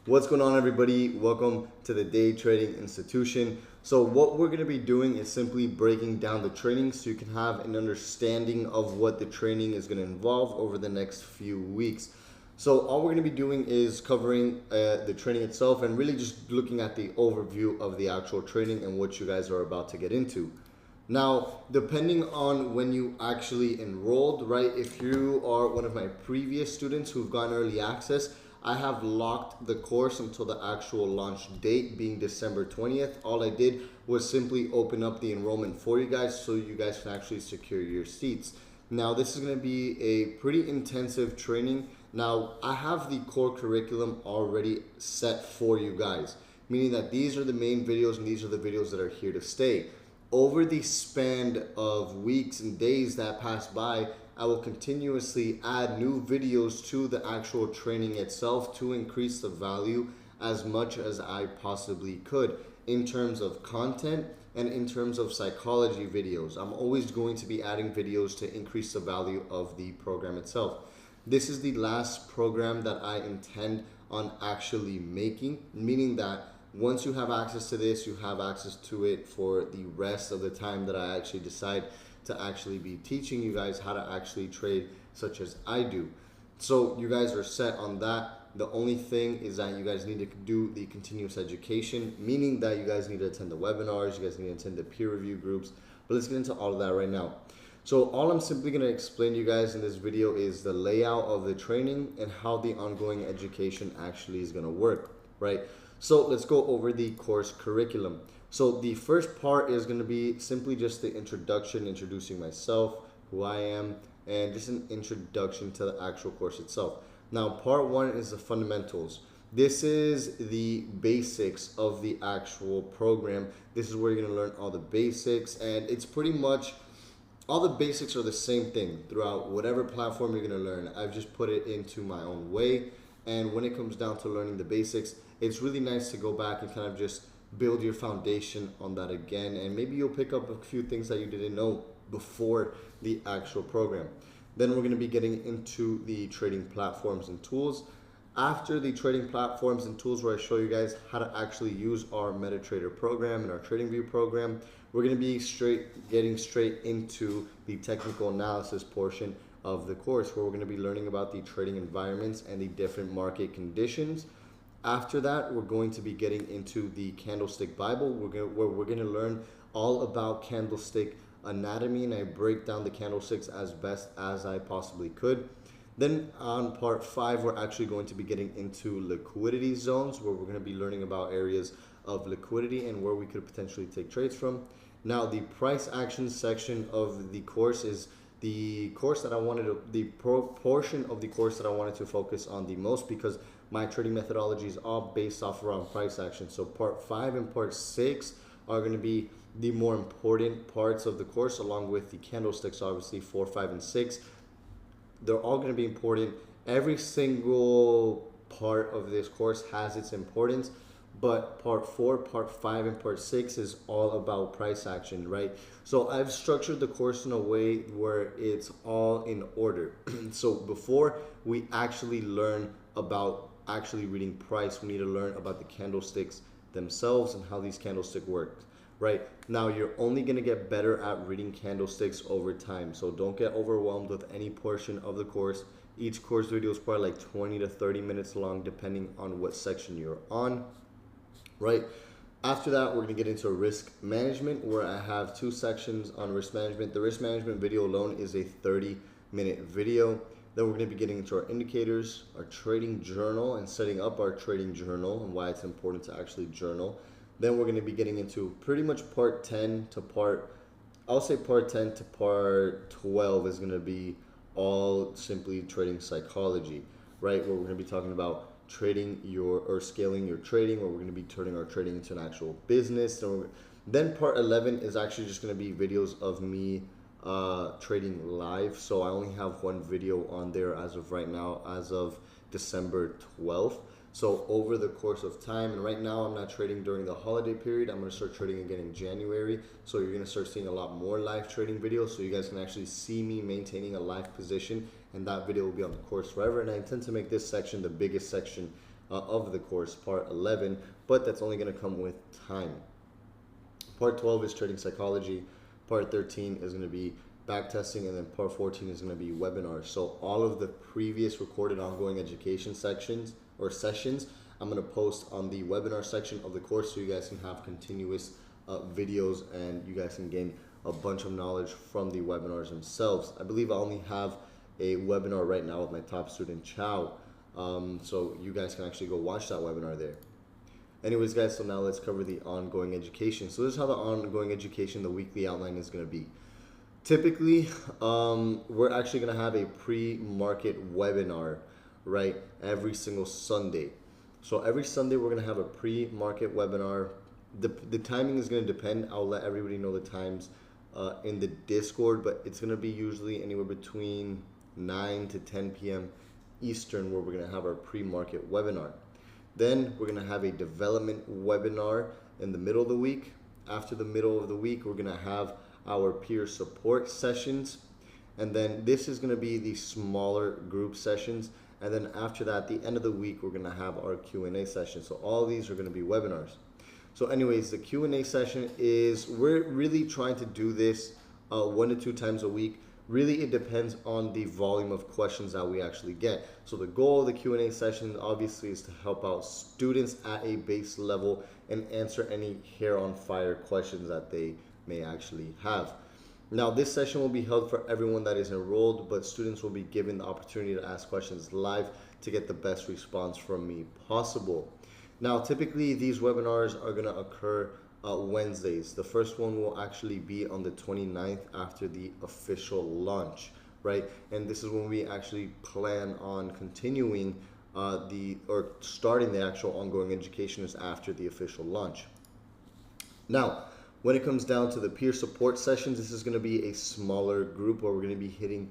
What's going on, everybody? Welcome to the Day Trading Institution. So what we're going to be doing is simply breaking down the training so you can have an understanding of what the training is going to involve over the next few weeks. So all we're going to be doing is covering the training itself and really just looking at the overview of the actual training and what you guys are about to get into. Now, depending on when you actually enrolled, right? If you are one of my previous students who've gotten early access, I have locked the course until the actual launch date being December 20th. All I did was simply open up the enrollment for you guys so you guys can actually secure your seats. Now, this is going to be a pretty intensive training. Now, I have the core curriculum already set for you guys, meaning that these are the main videos and these are the videos that are here to stay. Over the span of weeks and days that pass by, I will continuously add new videos to the actual training itself to increase the value as much as I possibly could in terms of content and in terms of psychology videos. I'm always going to be adding videos to increase the value of the program itself. This is the last program that I intend on actually making, meaning that once you have access to this, you have access to it for the rest of the time that I actually decide to actually be teaching you guys how to actually trade, such as I do. So you guys are set on that. The only thing is that you guys need to do the continuous education, meaning that you guys need to attend the webinars, you guys need to attend the peer review groups. But let's get into all of that right now. So all I'm simply going to explain to you guys in this video is the layout of the training and how the ongoing education actually is going to work, right? So let's go over the course curriculum. So the first part is going to be simply just the introduction, introducing myself, who I am, and just an introduction to the actual course itself. Now, part one is the fundamentals. This is the basics of the actual program. This is where you're going to learn all the basics, and it's pretty much all the basics are the same thing throughout whatever platform you're going to learn. I've just put it into my own way. And when it comes down to learning the basics, it's really nice to go back and kind of just build your foundation on that again. And maybe you'll pick up a few things that you didn't know before the actual program. Then we're going to be getting into the trading platforms and tools. After the trading platforms and tools, where I show you guys how to actually use our MetaTrader program and our TradingView program, we're going to be getting straight into the technical analysis portion of the course, where we're going to be learning about the trading environments and the different market conditions. After that, we're going to be getting into the Candlestick Bible, where we're going to learn all about candlestick anatomy, and I break down the candlesticks as best as I possibly could. Then on part 5, we're actually going to be getting into liquidity zones, where we're going to be learning about areas of liquidity and where we could potentially take trades from. Now, the price action section of the course is the course that I wanted to, the portion of the course that I wanted to focus on the most, because my trading methodology is all based off around price action. So part 5 and part 6 are going to be the more important parts of the course, along with the candlesticks, obviously 4, 5, and 6. They're all going to be important. Every single part of this course has its importance, but part 4, part 5, and part 6 is all about price action, right? So I've structured the course in a way where it's all in order. So before we actually learn about actually reading price, we need to learn about the candlesticks themselves and how these candlesticks work, right? Now, you're only going to get better at reading candlesticks over time, so don't get overwhelmed with any portion of the course. Each course video is probably like 20 to 30 minutes long, depending on what section you're on, right? After that, we're going to get into risk management, where I have 2 sections on risk management. The risk management video alone is a 30-minute video. Then we're going to be getting into our indicators, our trading journal, and setting up our trading journal and why it's important to actually journal. Then we're going to be getting into pretty much part 10 to part 12 is going to be all simply trading psychology, right? Where we're going to be talking about scaling your trading, where we're going to be turning our trading into an actual business. Then part 11 is actually just going to be videos of me trading live. So I only have 1 video on there as of right now, as of December 12th. So over the course of time, and right now I'm not trading during the holiday period. I'm going to start trading again in January. So you're going to start seeing a lot more live trading videos, so you guys can actually see me maintaining a live position, and that video will be on the course forever. And I intend to make this section the biggest section of the course, part 11, but that's only going to come with time. Part 12 is trading psychology. Part 13 is going to be backtesting, and then part 14 is going to be webinars. So all of the previous recorded ongoing education sections or sessions, I'm going to post on the webinar section of the course so you guys can have continuous videos and you guys can gain a bunch of knowledge from the webinars themselves. I believe I only have a webinar right now with my top student, Chow. So you guys can actually go watch that webinar there. Anyways, guys, so now let's cover the ongoing education. So this is how the ongoing education, the weekly outline is going to be. Typically, we're actually going to have a pre-market webinar, right, every single Sunday. So every Sunday, we're going to have a pre-market webinar. The timing is going to depend. I'll let everybody know the times in the Discord, but it's going to be usually anywhere between 9 to 10 p.m. Eastern, where we're going to have our pre-market webinar. Then we're going to have a development webinar in the middle of the week. After the middle of the week, we're going to have our peer support sessions. And then this is going to be the smaller group sessions. And then after that, the end of the week, we're going to have our Q&A session. So all these are going to be webinars. So anyways, the Q&A session is, we're really trying to do this 1 to 2 times a week. Really, it depends on the volume of questions that we actually get. So the goal of the Q&A session obviously is to help out students at a base level and answer any hair on fire questions that they may actually have. Now, this session will be held for everyone that is enrolled, but students will be given the opportunity to ask questions live to get the best response from me possible. Now, typically these webinars are going to occur Wednesdays. The first one will actually be on the 29th after the official launch, right? And this is when we actually plan on continuing starting the actual ongoing education is after the official launch. Now, when it comes down to the peer support sessions, this is going to be a smaller group where we're going to be hitting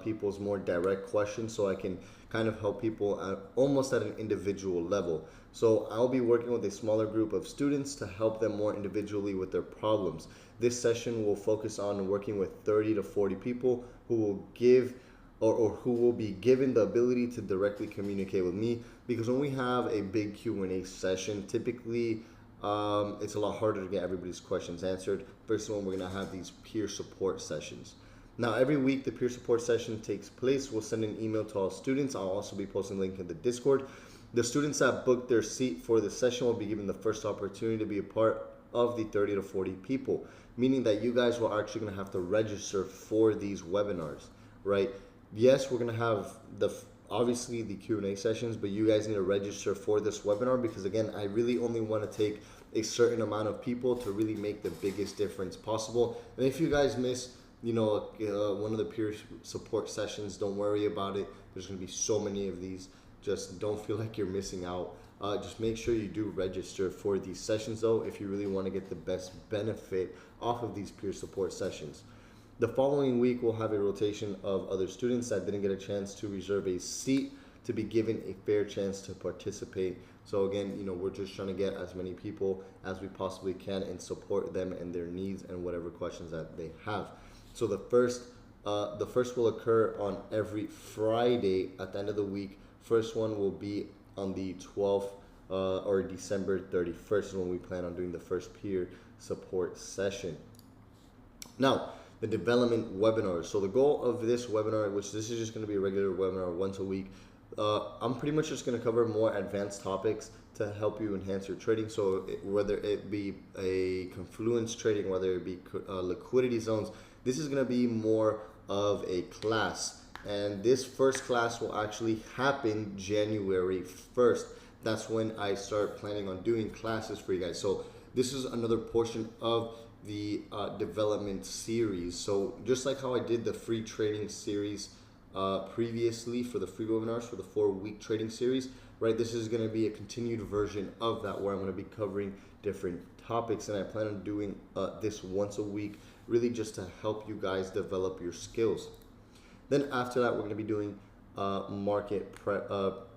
people's more direct questions, so I can kind of help people almost at an individual level. So I'll be working with a smaller group of students to help them more individually with their problems. This session will focus on working with 30 to 40 people who will give or who will be given the ability to directly communicate with me, because when we have a big Q&A session, typically it's a lot harder to get everybody's questions answered versus when we're going to have these peer support sessions. Now, every week the peer support session takes place. We'll send an email to all students. I'll also be posting a link in the Discord. The students that book their seat for the session will be given the first opportunity to be a part of the 30 to 40 people, meaning that you guys will actually going to have to register for these webinars, right? Yes, we're going to have obviously the Q&A sessions, but you guys need to register for this webinar, because again, I really only want to take a certain amount of people to really make the biggest difference possible. And if you guys miss one of the peer support sessions, don't worry about it. There's going to be so many of these. Just don't feel like you're missing out. Just make sure you do register for these sessions though, if you really want to get the best benefit off of these peer support sessions. The following week, we'll have a rotation of other students that didn't get a chance to reserve a seat to be given a fair chance to participate. So again, we're just trying to get as many people as we possibly can and support them and their needs and whatever questions that they have. So the first will occur on every Friday at the end of the week. First one will be on the 12th or December 31st is when we plan on doing the first peer support session. Now, the development webinar. So the goal of this webinar, which this is just going to be a regular webinar once a week, I'm pretty much just going to cover more advanced topics to help you enhance your trading. So whether it be a confluence trading, whether it be liquidity zones, this is going to be more of a class. And this first class will actually happen January 1st. That's when I start planning on doing classes for you guys. So this is another portion of the development series. So just like how I did the free trading series previously for the free webinars for the 4-week trading series, right? This is going to be a continued version of that, where I'm going to be covering different topics, and I plan on doing this once a week, really just to help you guys develop your skills. Then after that, we're going to be doing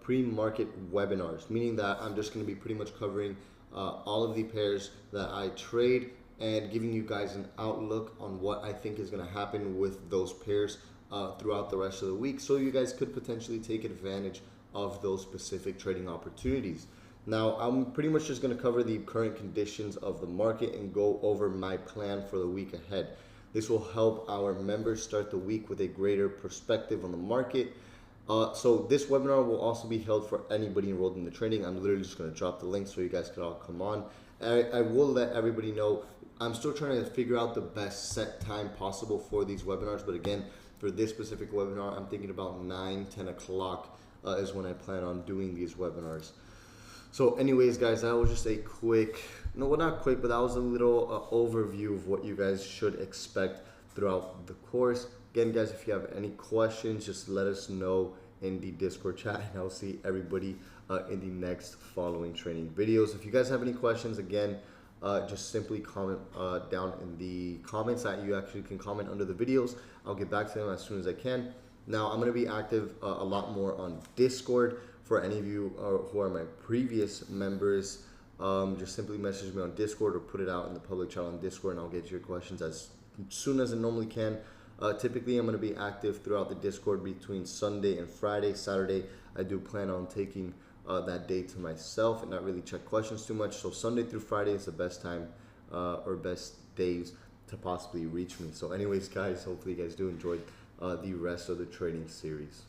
pre-market webinars, meaning that I'm just going to be pretty much covering all of the pairs that I trade and giving you guys an outlook on what I think is going to happen with those pairs throughout the rest of the week, so you guys could potentially take advantage of those specific trading opportunities. Now, I'm pretty much just going to cover the current conditions of the market and go over my plan for the week ahead. This will help our members start the week with a greater perspective on the market. So this webinar will also be held for anybody enrolled in the training. I'm literally just going to drop the link so you guys can all come on. I will let everybody know I'm still trying to figure out the best set time possible for these webinars. But again, for this specific webinar, I'm thinking about 9-10 o'clock is when I plan on doing these webinars. So anyways, guys, that was just a quick, no, well, not quick, but that was a little overview of what you guys should expect throughout the course. Again, guys, if you have any questions, just let us know in the Discord chat, and I'll see everybody in the next following training videos. If you guys have any questions, again, just simply comment down in the comments that you actually can comment under the videos. I'll get back to them as soon as I can. Now, I'm going to be active a lot more on Discord. For any of you who are my previous members, just simply message me on Discord or put it out in the public channel on Discord, and I'll get your questions as soon as I normally can. Typically, I'm going to be active throughout the Discord between Sunday and Friday. Saturday, I do plan on taking that day to myself and not really check questions too much. So Sunday through Friday is the best time or best days to possibly reach me. So anyways, guys, hopefully you guys do enjoy the rest of the trading series.